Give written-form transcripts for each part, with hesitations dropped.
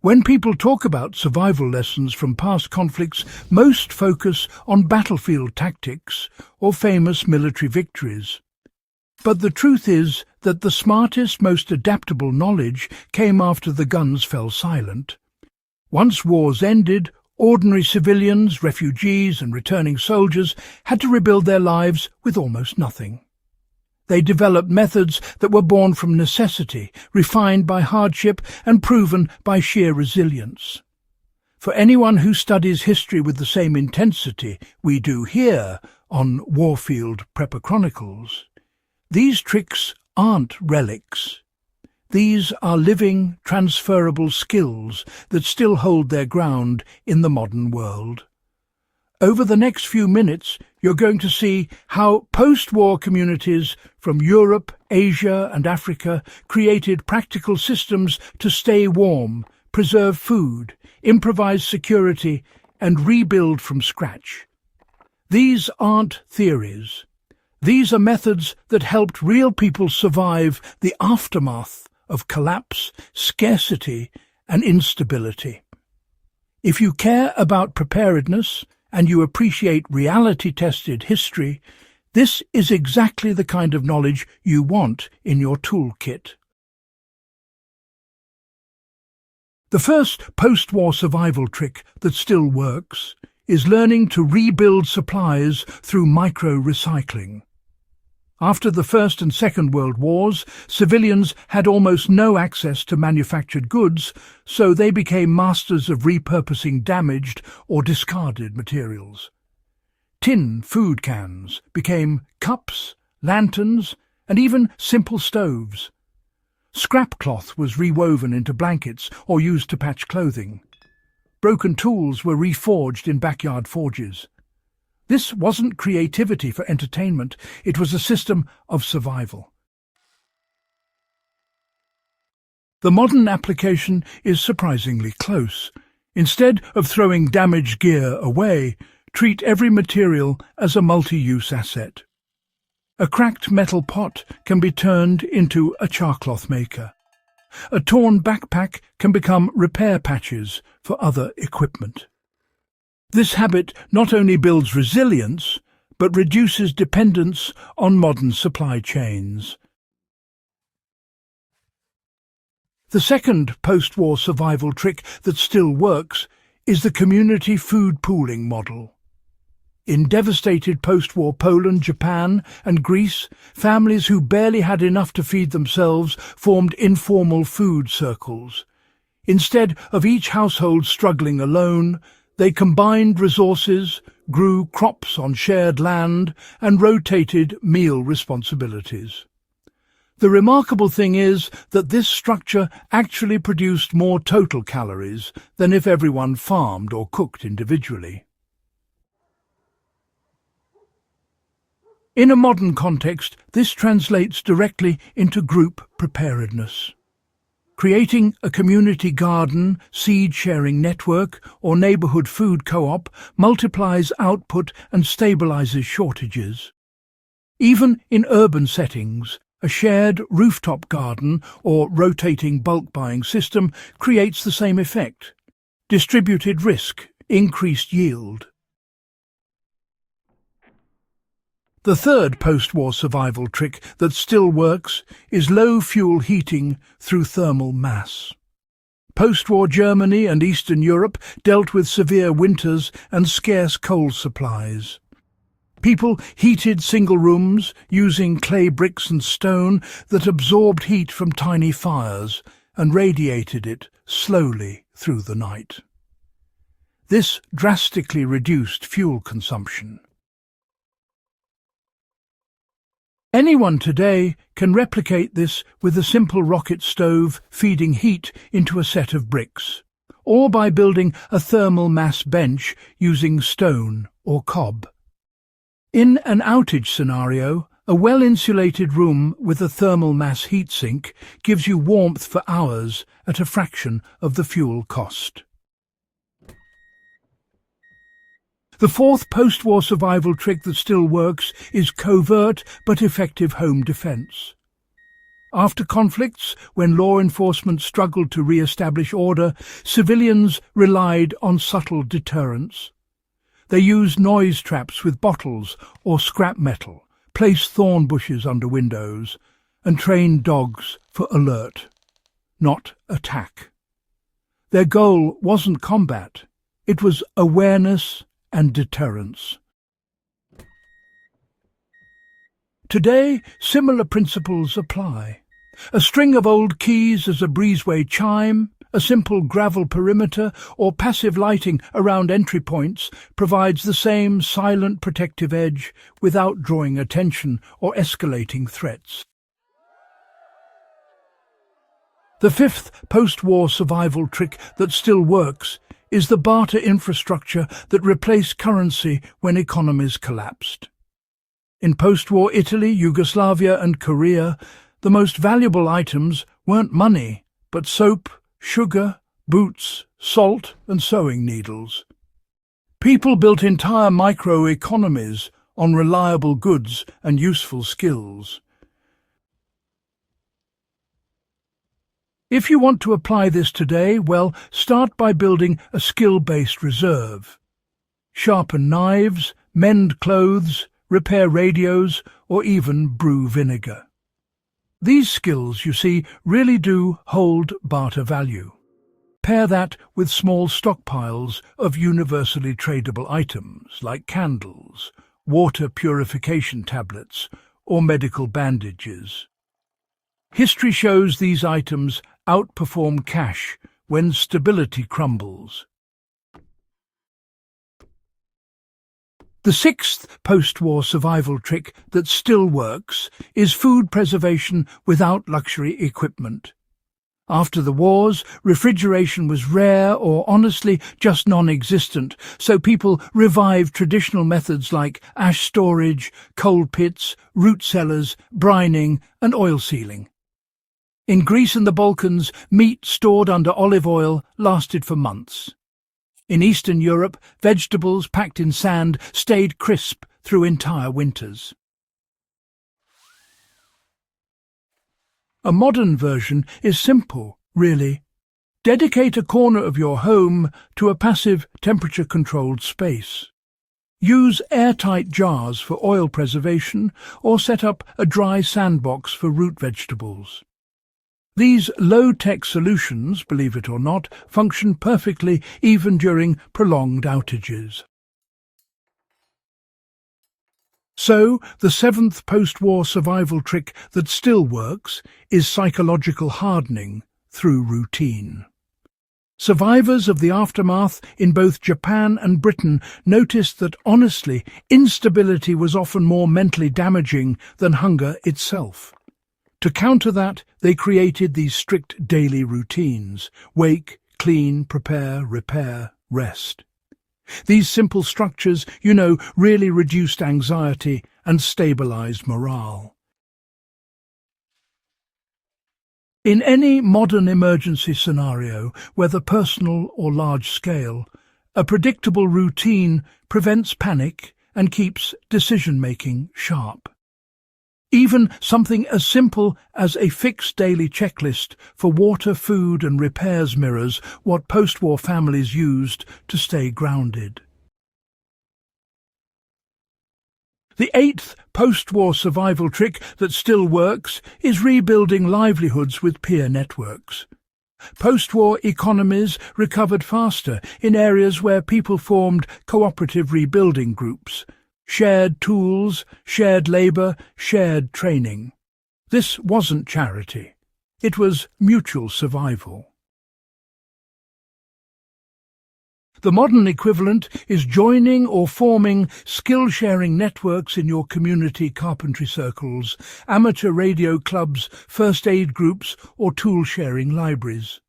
When people talk about survival lessons from past conflicts, most focus on battlefield tactics or famous military victories. But the truth is that the smartest, most adaptable knowledge came after the guns fell silent. Once wars ended, ordinary civilians, refugees and returning soldiers had to rebuild their lives with almost nothing. They developed methods that were born from necessity, refined by hardship and proven by sheer resilience. For anyone who studies history with the same intensity we do here on Warfield Prepper Chronicles, these tricks aren't relics. These are living, transferable skills that still hold their ground in the modern world. Over the next few minutes, you're going to see how post-war communities from Europe, Asia and Africa created practical systems to stay warm, preserve food, improvise security and rebuild from scratch. These aren't theories. These are methods that helped real people survive the aftermath of collapse, scarcity and instability. If you care about preparedness and you appreciate reality-tested history, this is exactly the kind of knowledge you want in your toolkit. The first post-war survival trick that still works is learning to rebuild supplies through micro-recycling. After the First and Second World Wars, civilians had almost no access to manufactured goods, so they became masters of repurposing damaged or discarded materials. Tin food cans became cups, lanterns, and even simple stoves. Scrap cloth was rewoven into blankets or used to patch clothing. Broken tools were reforged in backyard forges. This wasn't creativity for entertainment, it was a system of survival. The modern application is surprisingly close. Instead of throwing damaged gear away, treat every material as a multi-use asset. A cracked metal pot can be turned into a charcloth maker. A torn backpack can become repair patches for other equipment. This habit not only builds resilience, but reduces dependence on modern supply chains. The second post-war survival trick that still works is the community food pooling model. In devastated post-war Poland, Japan and Greece, families who barely had enough to feed themselves formed informal food circles. Instead of each household struggling alone, they combined resources, grew crops on shared land, and rotated meal responsibilities. The remarkable thing is that this structure actually produced more total calories than if everyone farmed or cooked individually. In a modern context, this translates directly into group preparedness. Creating a community garden, seed-sharing network, or neighborhood food co-op multiplies output and stabilizes shortages. Even in urban settings, a shared rooftop garden or rotating bulk buying system creates the same effect. Distributed risk, increased yield. The third post-war survival trick that still works is low-fuel heating through thermal mass. Post-war Germany and Eastern Europe dealt with severe winters and scarce coal supplies. People heated single rooms using clay bricks and stone that absorbed heat from tiny fires and radiated it slowly through the night. This drastically reduced fuel consumption. Anyone today can replicate this with a simple rocket stove feeding heat into a set of bricks, or by building a thermal mass bench using stone or cob. In an outage scenario, a well-insulated room with a thermal mass heatsink gives you warmth for hours at a fraction of the fuel cost. The fourth post-war survival trick that still works is covert but effective home defense. After conflicts, when law enforcement struggled to re-establish order, civilians relied on subtle deterrence. They used noise traps with bottles or scrap metal, placed thorn bushes under windows, and trained dogs for alert, not attack. Their goal wasn't combat, it was awareness and deterrence. Today, similar principles apply. A string of old keys as a breezeway chime, a simple gravel perimeter, or passive lighting around entry points provides the same silent protective edge without drawing attention or escalating threats. The fifth post-war survival trick that still works is the barter infrastructure that replaced currency when economies collapsed. In post-war Italy, Yugoslavia and Korea, the most valuable items weren't money, but soap, sugar, boots, salt and sewing needles. People built entire micro-economies on reliable goods and useful skills. If you want to apply this today, well, start by building a skill-based reserve. Sharpen knives, mend clothes, repair radios, or even brew vinegar. These skills, you see, really do hold barter value. Pair that with small stockpiles of universally tradable items like candles, water purification tablets, or medical bandages. History shows these items outperform cash when stability crumbles. The sixth post-war survival trick that still works is food preservation without luxury equipment. After the wars, refrigeration was rare or honestly just non-existent, so people revived traditional methods like ash storage, coal pits, root cellars, brining and oil sealing. In Greece and the Balkans, meat stored under olive oil lasted for months. In Eastern Europe, vegetables packed in sand stayed crisp through entire winters. A modern version is simple, really. Dedicate a corner of your home to a passive, temperature-controlled space. Use airtight jars for oil preservation or set up a dry sandbox for root vegetables. These low-tech solutions, believe it or not, function perfectly even during prolonged outages. So, the seventh post-war survival trick that still works is psychological hardening through routine. Survivors of the aftermath in both Japan and Britain noticed that, honestly, instability was often more mentally damaging than hunger itself. To counter that, they created these strict daily routines: wake, clean, prepare, repair, rest. These simple structures, really reduced anxiety and stabilized morale. In any modern emergency scenario, whether personal or large-scale, a predictable routine prevents panic and keeps decision-making sharp. Even something as simple as a fixed daily checklist for water, food and repairs mirrors what post-war families used to stay grounded. The eighth post-war survival trick that still works is rebuilding livelihoods with peer networks. Post-war economies recovered faster in areas where people formed cooperative rebuilding groups. Shared tools, shared labour, shared training. This wasn't charity. It was mutual survival. The modern equivalent is joining or forming skill-sharing networks in your community carpentry circles, amateur radio clubs, first aid groups or tool-sharing libraries.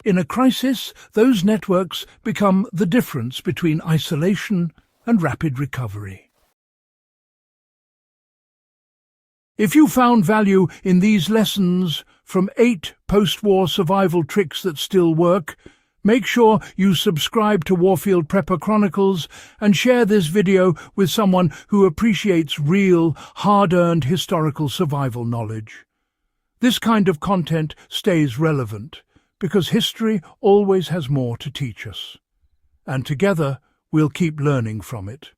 In a crisis, those networks become the difference between isolation and rapid recovery. If you found value in these lessons from 8 post-war survival tricks that still work, make sure you subscribe to Warfield Prepper Chronicles and share this video with someone who appreciates real, hard-earned historical survival knowledge. This kind of content stays relevant because history always has more to teach us. And together, we'll keep learning from it.